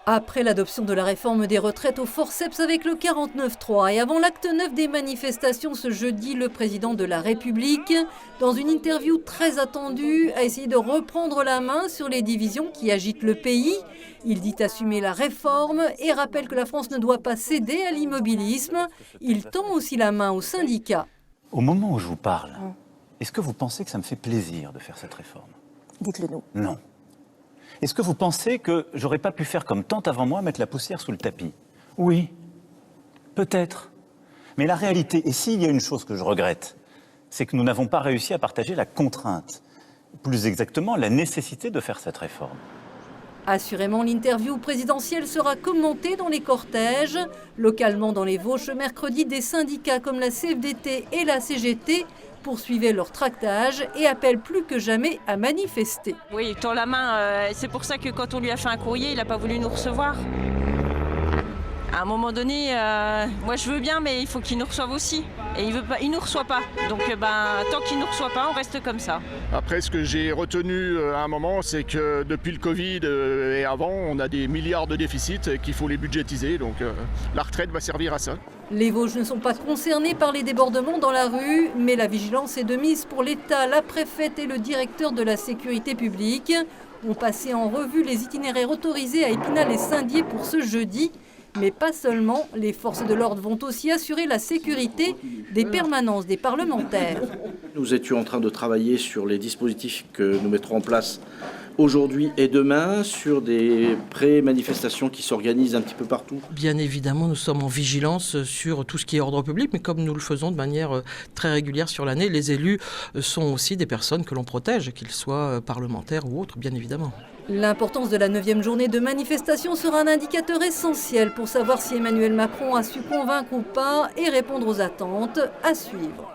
Après l'adoption de la réforme des retraites au forceps avec le 49.3 et avant l'acte 9 des manifestations ce jeudi, le président de la République, dans une interview très attendue, a essayé de reprendre la main sur les divisions qui agitent le pays. Il dit assumer la réforme et rappelle que la France ne doit pas céder à l'immobilisme. Il tend aussi la main aux syndicats. Au moment où je vous parle, est-ce que vous pensez que ça me fait plaisir de faire cette réforme? Dites-le nous. Non. Est-ce que vous pensez que j'aurais pas pu faire comme tant avant moi, mettre la poussière sous le tapis? Oui, peut-être. Mais la réalité, et s'il y a une chose que je regrette, c'est que nous n'avons pas réussi à partager la contrainte, plus exactement la nécessité de faire cette réforme. Assurément, l'interview présidentielle sera commentée dans les cortèges. Localement, dans les Vosges, mercredi, des syndicats comme la CFDT et la CGT poursuivaient leur tractage et appellent plus que jamais à manifester. Oui, il tend la main. C'est pour ça que quand on lui a fait un courrier, il n'a pas voulu nous recevoir. À un moment donné, moi je veux bien, mais il faut qu'il nous reçoive aussi. Et il ne nous reçoit pas. Donc tant qu'il ne nous reçoit pas, on reste comme ça. Après, ce que j'ai retenu à un moment, c'est que depuis le Covid et avant, on a des milliards de déficits qu'il faut les budgétiser. Donc la retraite va servir à ça. Les Vosges ne sont pas concernés par les débordements dans la rue, mais la vigilance est de mise pour l'État. La préfète et le directeur de la sécurité publique ont passé en revue les itinéraires autorisés à Épinal et Saint-Dié pour ce jeudi. Mais pas seulement, les forces de l'ordre vont aussi assurer la sécurité des permanences des parlementaires. Nous étions en train de travailler sur les dispositifs que nous mettrons en place aujourd'hui et demain sur des pré-manifestations qui s'organisent un petit peu partout. Bien évidemment, nous sommes en vigilance sur tout ce qui est ordre public, mais comme nous le faisons de manière très régulière sur l'année, les élus sont aussi des personnes que l'on protège, qu'ils soient parlementaires ou autres, bien évidemment. L'importance de la 9e journée de manifestation sera un indicateur essentiel pour savoir si Emmanuel Macron a su convaincre ou pas et répondre aux attentes à suivre.